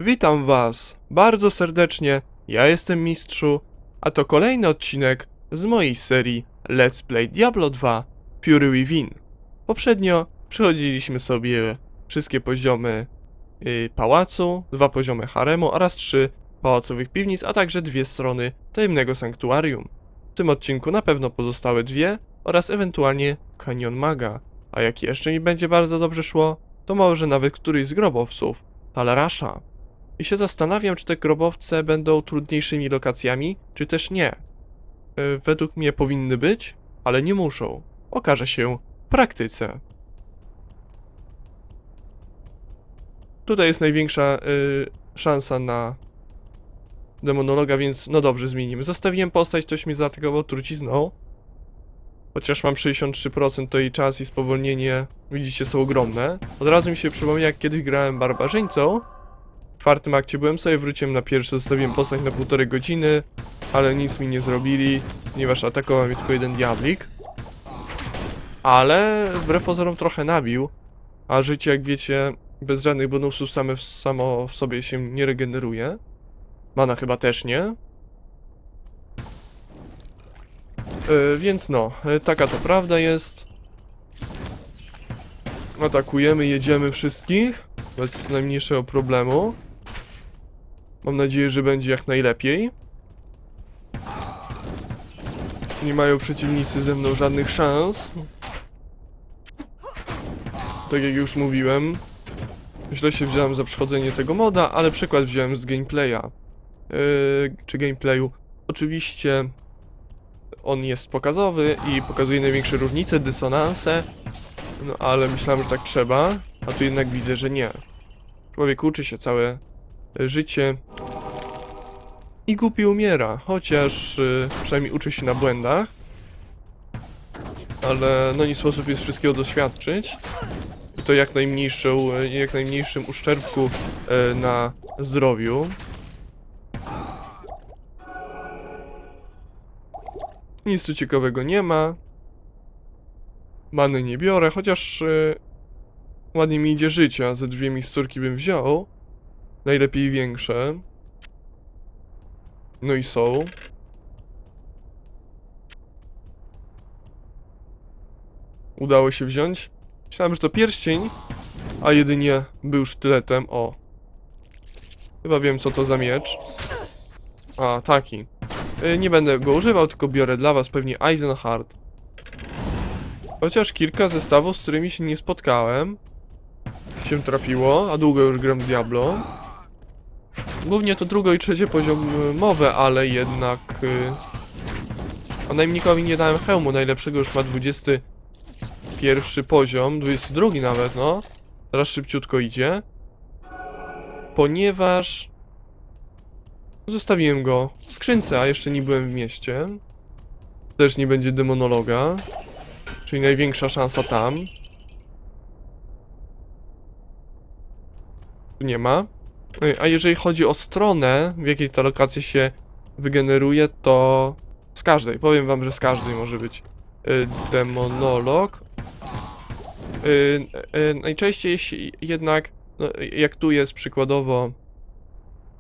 Witam was bardzo serdecznie, ja jestem Mistrzu, a to kolejny odcinek z mojej serii Let's Play Diablo 2 Fury Within. Poprzednio przechodziliśmy sobie wszystkie poziomy pałacu, 2 poziomy haremu oraz 3 pałacowych piwnic, a także 2 strony tajemnego sanktuarium. W tym odcinku na pewno pozostałe 2 oraz ewentualnie Kanion Maga, a jak jeszcze mi będzie bardzo dobrze szło, to może nawet któryś z grobowców, Talarasha. I się zastanawiam, czy te grobowce będą trudniejszymi lokacjami, czy też nie. Według mnie powinny być, ale nie muszą. Okaże się w praktyce. Tutaj jest największa szansa na demonologa, więc no dobrze, zmienimy. Zostawiłem postać, ktoś mi zaatakował trucizną. Chociaż mam 63%, to jej czas i spowolnienie, widzicie, są ogromne. Od razu mi się przypomina, jak kiedyś grałem barbarzyńcą. W 4. akcie byłem sobie, wróciłem na pierwszy, zostawiłem postać na 1,5 godziny, ale nic mi nie zrobili, ponieważ atakował mnie tylko jeden diablik. Ale wbrew pozorom trochę nabił, a życie, jak wiecie, bez żadnych bonusów samo w sobie się nie regeneruje. Mana chyba też nie. Więc no, taka to prawda jest. Atakujemy, jedziemy wszystkich, bez najmniejszego problemu. Mam nadzieję, że będzie jak najlepiej. Nie mają przeciwnicy ze mną żadnych szans. Tak jak już mówiłem, źle się wziąłem za przechodzenie tego moda, ale przykład wziąłem z gameplaya. Czy gameplayu. Oczywiście on jest pokazowy i pokazuje największe różnice, dysonanse. No ale myślałem, że tak trzeba, a tu jednak widzę, że nie. Człowiek uczy się całe życie i głupi umiera, chociaż przynajmniej uczy się na błędach. Ale no nie sposób jest wszystkiego doświadczyć. To jak najmniejszym uszczerbku na zdrowiu. Nic tu ciekawego nie ma. Many nie biorę, chociaż ładnie mi idzie życia. Ze 2 miksturki bym wziął. Najlepiej większe. No i są. Udało się wziąć. Myślałem, że to pierścień, a jedynie był sztyletem. O. Chyba wiem, co to za miecz. A, taki. Nie będę go używał, tylko biorę dla was pewnie Eisenhart. Chociaż kilka zestawów, z którymi się nie spotkałem, się trafiło, a długo już gram w Diablo. Głównie to 2. i 3. poziomowe, ale jednak... A najemnikowi nie dałem hełmu, najlepszego już ma 21 poziom, 22 nawet, no. Teraz szybciutko idzie. Ponieważ... Zostawiłem go w skrzynce, a jeszcze nie byłem w mieście. Też nie będzie demonologa. Czyli największa szansa tam. Tu nie ma. A jeżeli chodzi o stronę, w jakiej ta lokacja się wygeneruje, to z każdej. Powiem wam, że z każdej może być demonolog. Najczęściej jednak, no, jak tu jest przykładowo,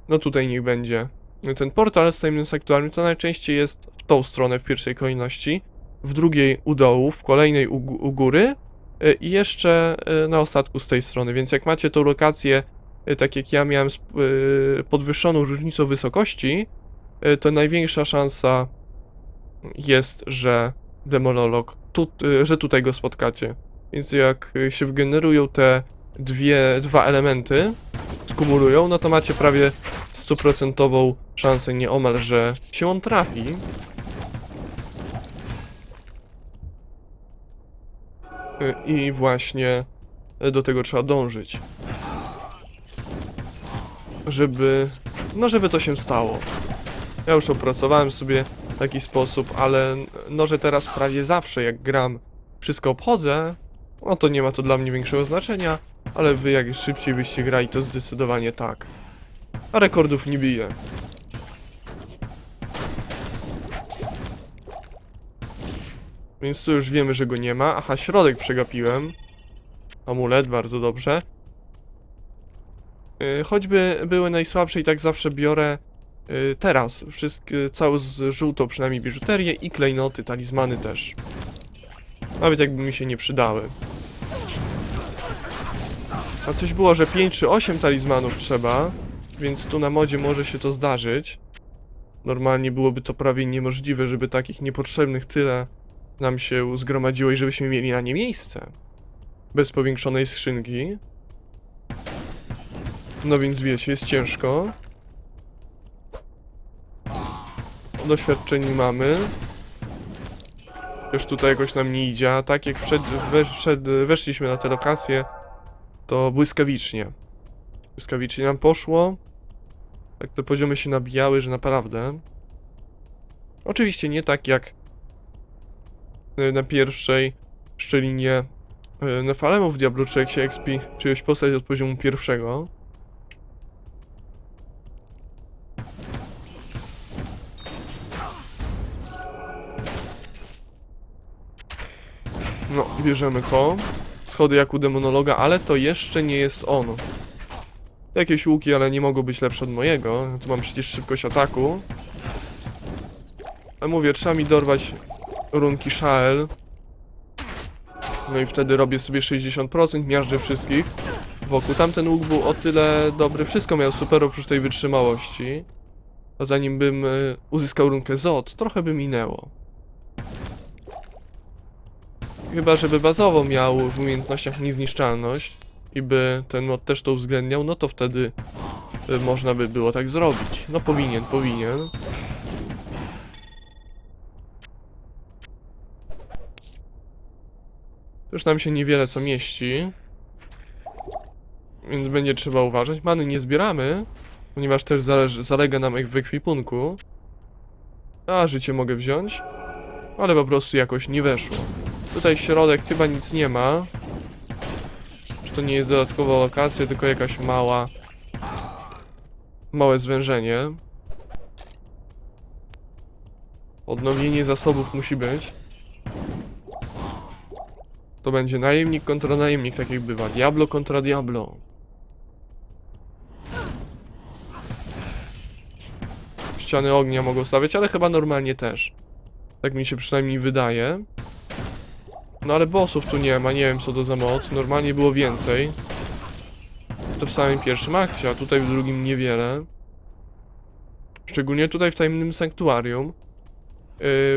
no tutaj niech będzie. Ten portal z tajemnym sanktuarium to najczęściej jest w tą stronę w pierwszej kolejności, w drugiej u dołu, w kolejnej u góry i jeszcze na ostatku z tej strony, więc jak macie tą lokację, tak jak ja miałem podwyższoną różnicą wysokości, to największa szansa jest, że demonolog, że tutaj go spotkacie. Więc jak się wygenerują te dwa elementy, skumulują, no to macie prawie 100% szansę nieomal, że się on trafi. I właśnie do tego trzeba dążyć. Żeby to się stało. Ja już opracowałem sobie taki sposób, ale no, że teraz prawie zawsze jak gram wszystko obchodzę, no to nie ma to dla mnie większego znaczenia, ale wy jak szybciej byście grali, to zdecydowanie tak. A rekordów nie bije. Więc tu już wiemy, że go nie ma. Aha, środek przegapiłem. Amulet, bardzo dobrze. Choćby były najsłabsze i tak zawsze biorę teraz całą z żółtą przynajmniej biżuterię i klejnoty, talizmany też. Nawet jakby mi się nie przydały. A coś było, że 5 czy 8 talizmanów trzeba, więc tu na modzie może się to zdarzyć. Normalnie byłoby to prawie niemożliwe, żeby takich niepotrzebnych tyle nam się zgromadziło i żebyśmy mieli na nie miejsce. Bez powiększonej skrzynki. No więc wiecie, jest ciężko. Doświadczeń mamy. Już tutaj jakoś nam nie idzie, a tak jak weszliśmy na tę lokację, to błyskawicznie. Błyskawicznie nam poszło. Tak te poziomy się nabijały, że naprawdę. Oczywiście nie tak jak na pierwszej szczelinie Nefalemów w Diablo 3, jak się expi czyjąś postać od poziomu pierwszego. No, bierzemy to. Schody jak u demonologa, ale to jeszcze nie jest on. Jakieś łuki, ale nie mogą być lepsze od mojego. Tu mam przecież szybkość ataku. Ale mówię, trzeba mi dorwać runki Shael. No i wtedy robię sobie 60%, miażdżę wszystkich wokół. Tamten łuk był o tyle dobry, wszystko miał super oprócz tej wytrzymałości. A zanim bym uzyskał runkę Zod, trochę by minęło. Chyba, żeby bazowo miał w umiejętnościach niezniszczalność i by ten mod też to uwzględniał, no to wtedy można by było tak zrobić. No powinien. Już nam się niewiele co mieści. Więc będzie trzeba uważać. Many nie zbieramy, ponieważ też zalega nam w ekwipunku. A życie mogę wziąć, ale po prostu jakoś nie weszło. Tutaj środek chyba nic nie ma. Czy to nie jest dodatkowa lokacja, tylko jakaś małe zwężenie. Odnowienie zasobów musi być. To będzie najemnik kontra najemnik, tak jak bywa. Diablo kontra Diablo. Ściany ognia mogą stawiać, ale chyba normalnie też. Tak mi się przynajmniej wydaje. No ale bossów tu nie ma, nie wiem co to za mod. Normalnie było więcej. To w samym pierwszym akcie, a tutaj w drugim niewiele. Szczególnie tutaj w tajemnym sanktuarium.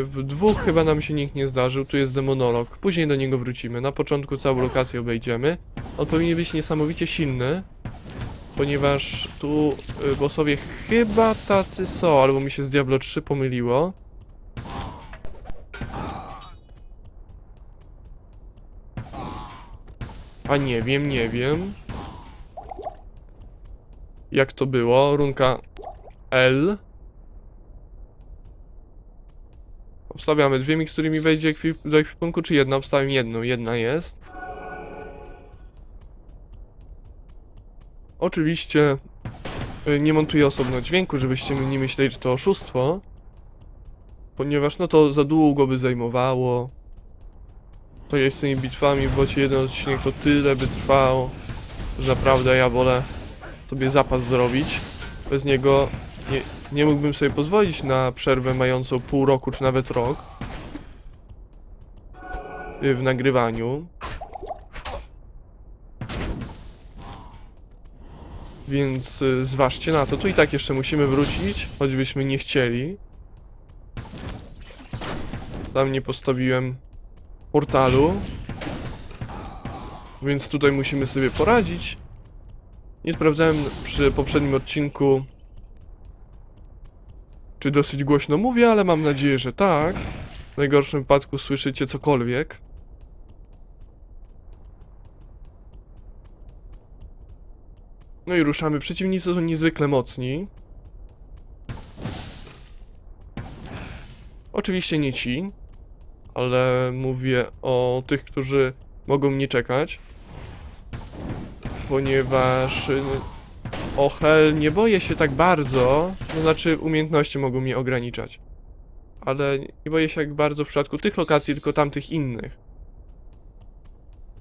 W dwóch chyba nam się nikt nie zdarzył. Tu jest demonolog. Później do niego wrócimy. Na początku całą lokację obejdziemy. On powinien być niesamowicie silny. Ponieważ tu bossowie chyba tacy są, albo mi się z Diablo 3 pomyliło. A nie wiem. Jak to było? Runka L. Obstawiamy dwie mikstury mi wejdzie do ekwipunku, czy jedna? Obstawiam jedną. Jedna jest. Oczywiście nie montuję osobno dźwięku, żebyście nie myśleli, że to oszustwo. Ponieważ no to za długo by zajmowało. To jest z tymi bitwami w bocie jeden odcinek to tyle by trwało, że naprawdę ja wolę sobie zapas zrobić. Bez niego nie mógłbym sobie pozwolić na przerwę mającą pół roku czy nawet rok w nagrywaniu. Więc zważcie na to. Tu i tak jeszcze musimy wrócić, choćbyśmy nie chcieli. Tam nie postawiłem portalu. Więc tutaj musimy sobie poradzić. Nie sprawdzałem przy poprzednim odcinku, czy dosyć głośno mówię, ale mam nadzieję, że tak. W najgorszym wypadku słyszycie cokolwiek. No i ruszamy. Przeciwnicy są niezwykle mocni. Oczywiście nie ci, ale mówię o tych, którzy mogą mnie czekać. Ponieważ o hell nie boję się tak bardzo, to znaczy umiejętności mogą mnie ograniczać. Ale nie boję się tak bardzo w przypadku tych lokacji, tylko tamtych innych.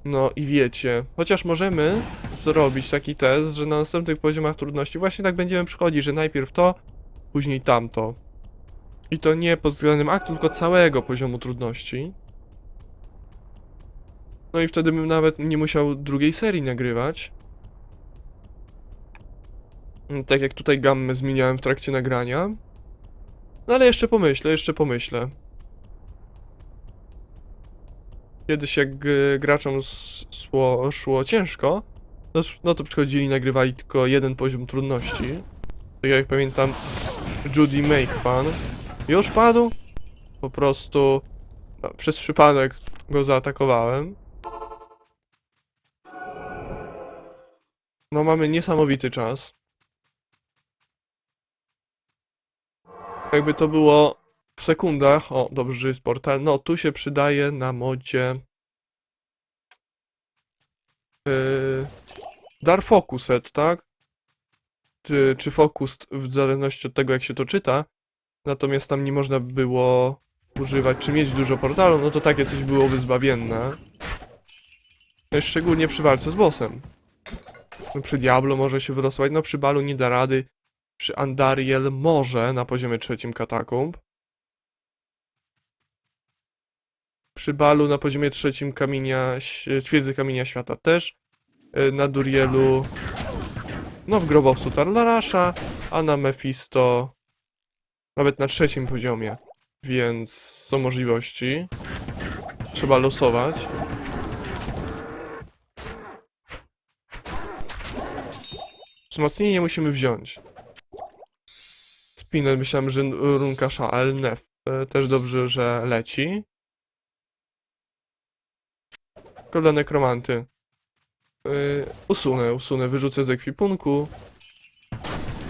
No i wiecie, chociaż możemy zrobić taki test, że na następnych poziomach trudności właśnie tak będziemy przychodzić, że najpierw to, później tamto. I to nie pod względem aktu, tylko całego poziomu trudności. No i wtedy bym nawet nie musiał drugiej serii nagrywać. Tak jak tutaj gammę zmieniałem w trakcie nagrania. No ale jeszcze pomyślę. Kiedyś jak graczom szło ciężko, no to przychodzili i nagrywali tylko jeden poziom trudności. Tak jak pamiętam, Judy Make Fun już padł. Po prostu przez przypadek go zaatakowałem. No mamy niesamowity czas. Jakby to było w sekundach. O, dobrze, że jest portal. No, tu się przydaje na modzie Dar Focuset, tak? Czy Focused, w zależności od tego, jak się to czyta. Natomiast tam nie można było używać, czy mieć dużo portalu, no to takie coś byłoby zbawienne. No i szczególnie przy walce z bossem. No przy Diablo może się wylosować, no przy Balu nie da rady. Przy Andariel może na poziomie 3 katakumb. Przy Balu na poziomie 3 twierdzy Kamienia Świata też. Na Durielu no w grobowcu Tarlarasza, a na Mephisto nawet na 3 poziomie. Więc są możliwości. Trzeba losować. Wzmocnienie musimy wziąć. Spinel, myślałem, że runka Shael Nef też dobrze, że leci. Szkoda nekromanty. Usunę, wyrzucę z ekwipunku.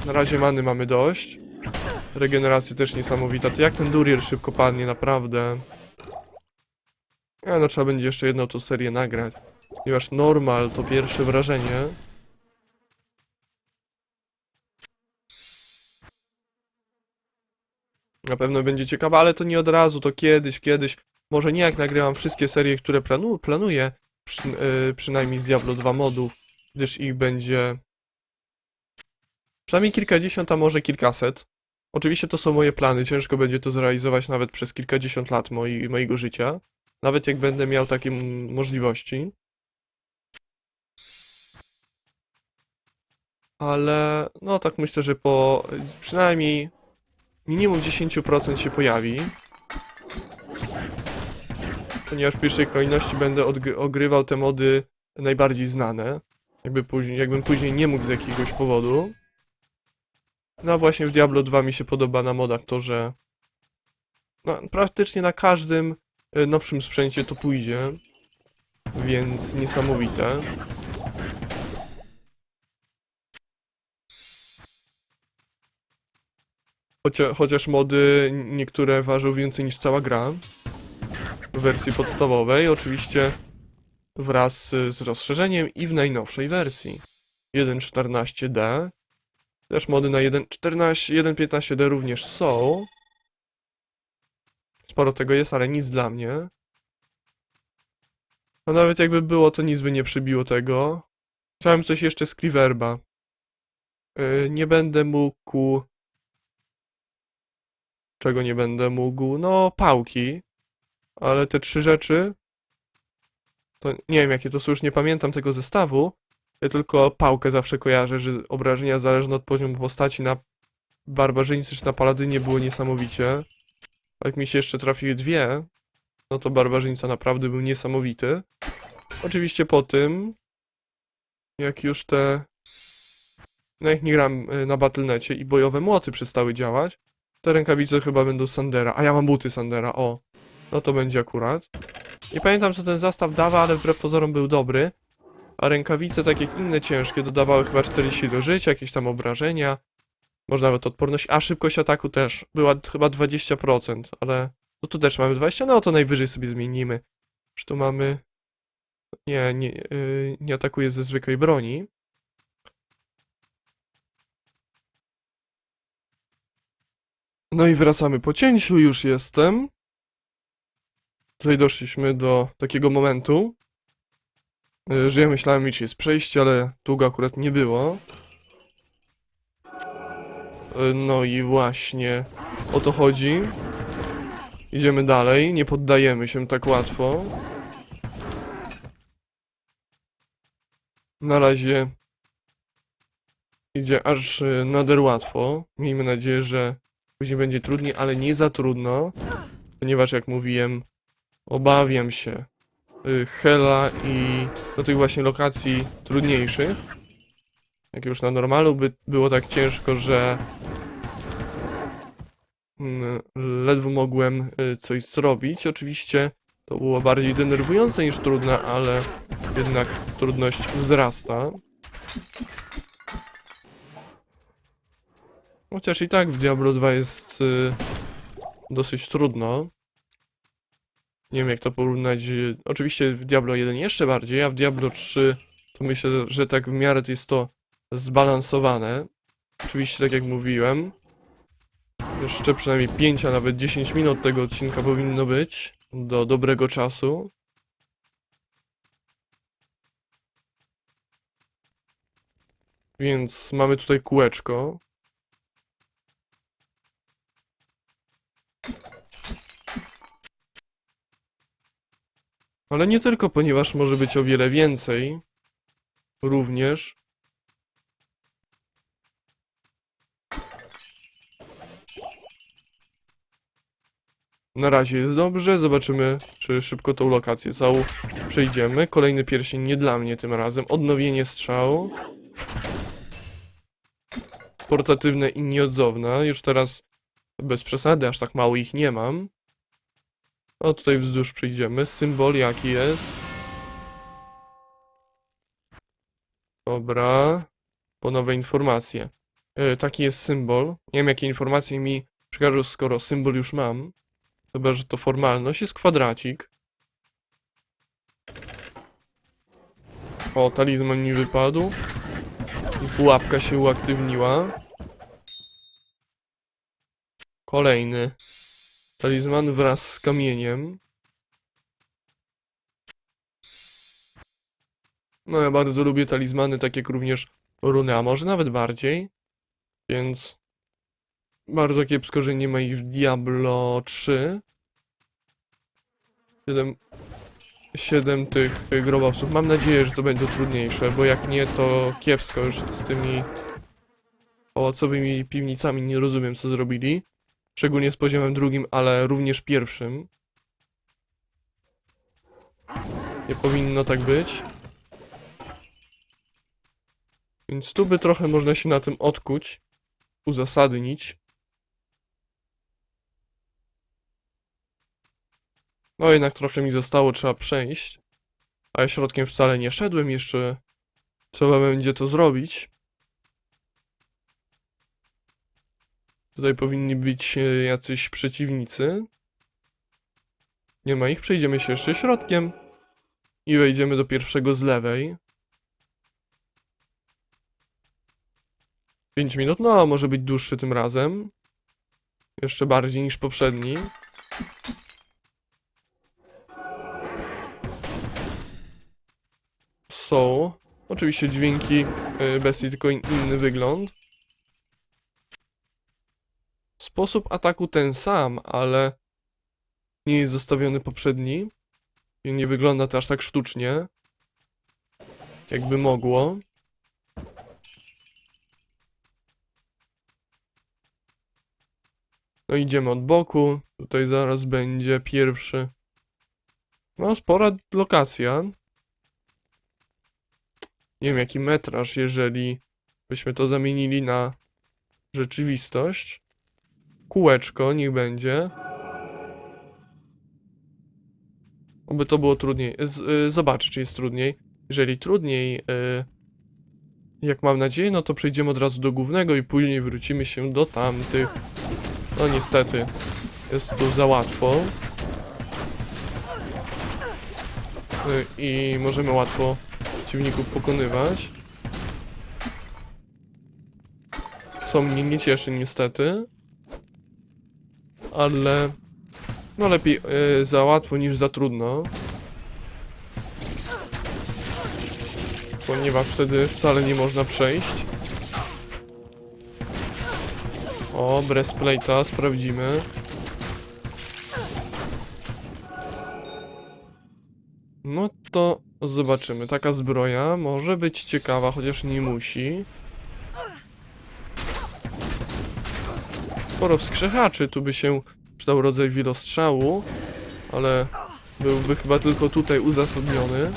Na razie many mamy dość. Regeneracja też niesamowita. To jak ten Durier szybko padnie, naprawdę. No trzeba będzie jeszcze jedną tą serię nagrać. Ponieważ normal to pierwsze wrażenie. Na pewno będzie ciekawe, ale to nie od razu, to kiedyś. Może nie jak nagrywam wszystkie serie, które planuję. Przynajmniej z Diablo 2 modów, gdyż ich będzie przynajmniej kilkadziesiąt, a może kilkaset. Oczywiście to są moje plany, ciężko będzie to zrealizować nawet przez kilkadziesiąt lat mojego życia. Nawet jak będę miał takie możliwości. Ale no tak myślę, że po przynajmniej minimum 10% się pojawi. Ponieważ w pierwszej kolejności będę ogrywał te mody najbardziej znane. Jakbym później nie mógł z jakiegoś powodu. No a właśnie w Diablo 2 mi się podoba na modach to, że no, praktycznie na każdym nowszym sprzęcie to pójdzie. Więc niesamowite. Chociaż mody niektóre ważą więcej niż cała gra. W wersji podstawowej, oczywiście wraz z rozszerzeniem i w najnowszej wersji 1.14D. Też mody na 1.15D również są. Sporo tego jest, ale nic dla mnie. No nawet jakby było, to nic by nie przybiło tego. Chciałem coś jeszcze z Cleaverba. Nie będę mógł... Czego nie będę mógł? No, pałki. Ale te 3 rzeczy... To nie wiem jakie to są, już nie pamiętam tego zestawu. Ja tylko pałkę zawsze kojarzę, że obrażenia zależne od poziomu postaci na barbarzyńcy czy na paladynie było niesamowicie. Jak mi się jeszcze trafiły 2, no to barbarzyńca naprawdę był niesamowity. Oczywiście po tym, jak już no jak nie gram na Battle.necie i bojowe młoty przestały działać, te rękawice chyba będą Sandera. A ja mam buty Sandera, o. No to będzie akurat. Nie pamiętam co ten zestaw dawał, ale wbrew pozorom był dobry. A rękawice, tak jak inne ciężkie, dodawały chyba 40 do życia, jakieś tam obrażenia. Może nawet odporność, a szybkość ataku też. Była chyba 20%, ale... No tu też mamy 20, no to najwyżej sobie zmienimy. Już tu mamy... Nie atakuje ze zwykłej broni. No i wracamy po cięciu, już jestem. Tutaj doszliśmy do takiego momentu, Że ja myślałem, że jest przejście, ale tu go akurat nie było. No i właśnie o to chodzi. Idziemy dalej, nie poddajemy się tak łatwo. Na razie idzie aż nader łatwo. Miejmy nadzieję, że później będzie trudniej, ale nie za trudno. Ponieważ jak mówiłem, obawiam się Hela i do tych właśnie lokacji trudniejszych. Jak już na normalu by było tak ciężko, że ledwo mogłem coś zrobić. Oczywiście to było bardziej denerwujące niż trudne, ale jednak trudność wzrasta. Chociaż i tak w Diablo 2 jest dosyć trudno. Nie wiem jak to porównać. Oczywiście w Diablo 1 jeszcze bardziej, a w Diablo 3 to myślę, że tak w miarę to jest to zbalansowane. Oczywiście tak jak mówiłem. Jeszcze przynajmniej 5, a nawet 10 minut tego odcinka powinno być do dobrego czasu. Więc mamy tutaj kółeczko. Ale nie tylko, ponieważ może być o wiele więcej. Również. Na razie jest dobrze, zobaczymy, czy szybko tą lokację całą przejdziemy. Kolejny pierścień nie dla mnie tym razem. Odnowienie strzału. Portatywne i nieodzowne. Już teraz bez przesady, aż tak mało ich nie mam. No tutaj wzdłuż przejdziemy. Symbol jaki jest? Dobra. Po nowe informacje. Taki jest symbol. Nie wiem jakie informacje mi przekażą, skoro symbol już mam. Chyba, że to formalność. Jest kwadracik. O, talizman mi wypadł. I pułapka się uaktywniła. Kolejny. Talizman wraz z kamieniem. No ja bardzo lubię talizmany, tak jak również runy, a może nawet bardziej. Więc bardzo kiepsko, że nie ma ich w Diablo 3. 7 tych grobowców. Mam nadzieję, że to będzie trudniejsze, bo jak nie, to kiepsko już z tymi pałacowymi piwnicami. Nie rozumiem, co zrobili. Szczególnie z poziomem drugim, ale również pierwszym. Nie powinno tak być. Więc tu by trochę można się na tym odkuć, uzasadnić. No jednak trochę mi zostało, trzeba przejść. A ja środkiem wcale nie szedłem, jeszcze trzeba będzie to zrobić. Tutaj powinni być jacyś przeciwnicy. Nie ma ich, przejdziemy się jeszcze środkiem. I wejdziemy do pierwszego z lewej. 5 minut, no może być dłuższy tym razem. Jeszcze bardziej niż poprzedni. Są. Oczywiście dźwięki bestii, tylko inny wygląd. Sposób ataku ten sam, ale nie jest zostawiony poprzedni. I nie wygląda to aż tak sztucznie, jakby mogło. No idziemy od boku. Tutaj zaraz będzie pierwszy. No spora lokacja. Nie wiem jaki metraż, jeżeli byśmy to zamienili na rzeczywistość. Kółeczko, niech będzie. Oby to było trudniej. Zobaczę, czy jest trudniej. Jeżeli trudniej, jak mam nadzieję, no to przejdziemy od razu do głównego i później wrócimy się do tamtych. No niestety, jest tu za łatwo. I możemy łatwo przeciwników pokonywać. Co mnie nie cieszy niestety. Ale no lepiej za łatwo niż za trudno. ponieważ wtedy wcale nie można przejść. O, breastplate'a sprawdzimy. No to zobaczymy. Taka zbroja może być ciekawa, chociaż nie musi. Sporo wskrzechaczy, tu by się przydał rodzaj wielostrzału, ale byłby chyba tylko tutaj uzasadniony.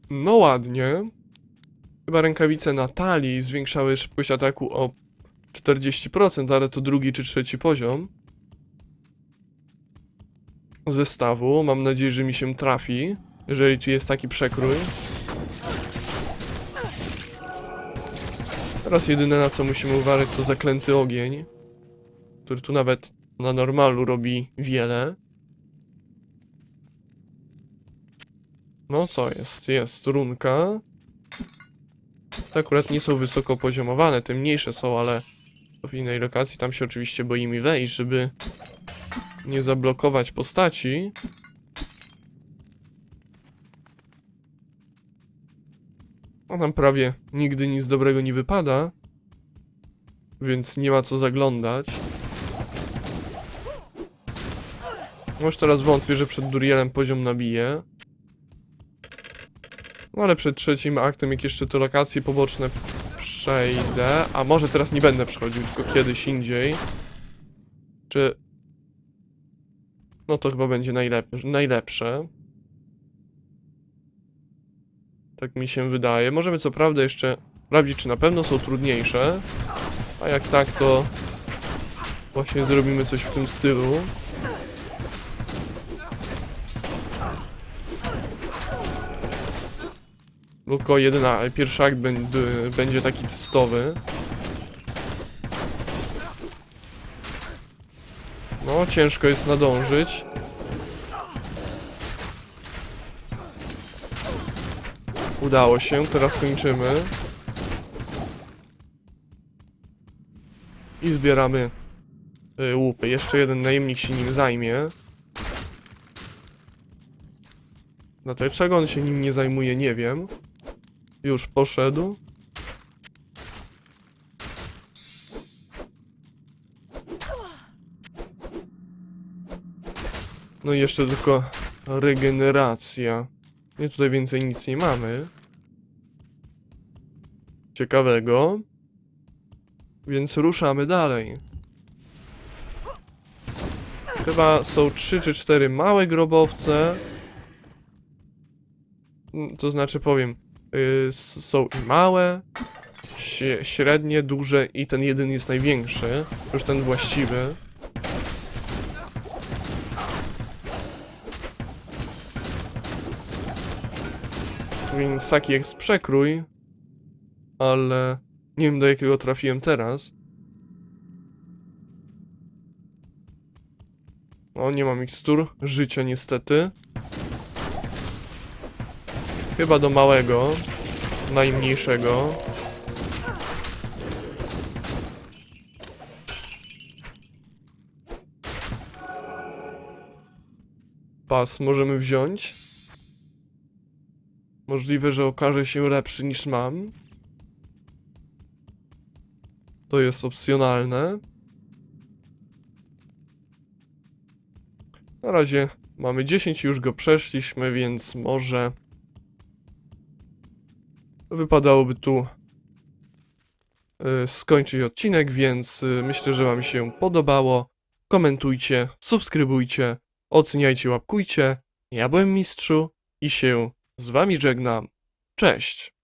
No ładnie. Chyba rękawice na talii zwiększały szybkość ataku o 40%, ale to drugi czy trzeci poziom zestawu. Mam nadzieję, że mi się trafi, jeżeli tu jest taki przekrój. Teraz jedyne, na co musimy uważać, to zaklęty ogień, który tu nawet na normalu robi wiele. No co jest? Jest runka. Te akurat nie są wysoko poziomowane, te mniejsze są, ale w innej lokacji tam się oczywiście boimy wejść, żeby nie zablokować postaci. A nam prawie nigdy nic dobrego nie wypada, więc nie ma co zaglądać. Może teraz wątpię, że przed Durielem poziom nabije. No ale przed trzecim aktem, jak jeszcze te lokacje poboczne przejdę, a może teraz nie będę przechodził, tylko kiedyś indziej. Czy... No to chyba będzie najlepsze. Tak mi się wydaje. Możemy co prawda jeszcze sprawdzić, czy na pewno są trudniejsze. A jak tak, to właśnie zrobimy coś w tym stylu. Tylko pierwszy akt będzie taki testowy. No, ciężko jest nadążyć. Udało się, teraz kończymy. I zbieramy łupy. Jeszcze jeden najemnik się nim zajmie. Dlaczego on się nim nie zajmuje, nie wiem. Już poszedł. No i jeszcze tylko regeneracja. I tutaj więcej nic nie mamy ciekawego. Więc ruszamy dalej. Chyba są 3 czy 4 małe grobowce. To znaczy powiem, są i małe, średnie, duże i ten jeden jest największy. Już ten właściwy. Więc taki jest przekrój. Ale nie wiem, do jakiego trafiłem teraz. O, nie mam mikstur życia niestety. Chyba do małego, najmniejszego. Pas możemy wziąć. Możliwe, że okaże się lepszy niż mam. To jest opcjonalne. Na razie mamy 10, już go przeszliśmy, więc może wypadałoby tu skończyć odcinek, więc myślę, że wam się podobało. Komentujcie, subskrybujcie, oceniajcie, łapkujcie. Ja byłem Mistrzu i się z wami żegnam. Cześć!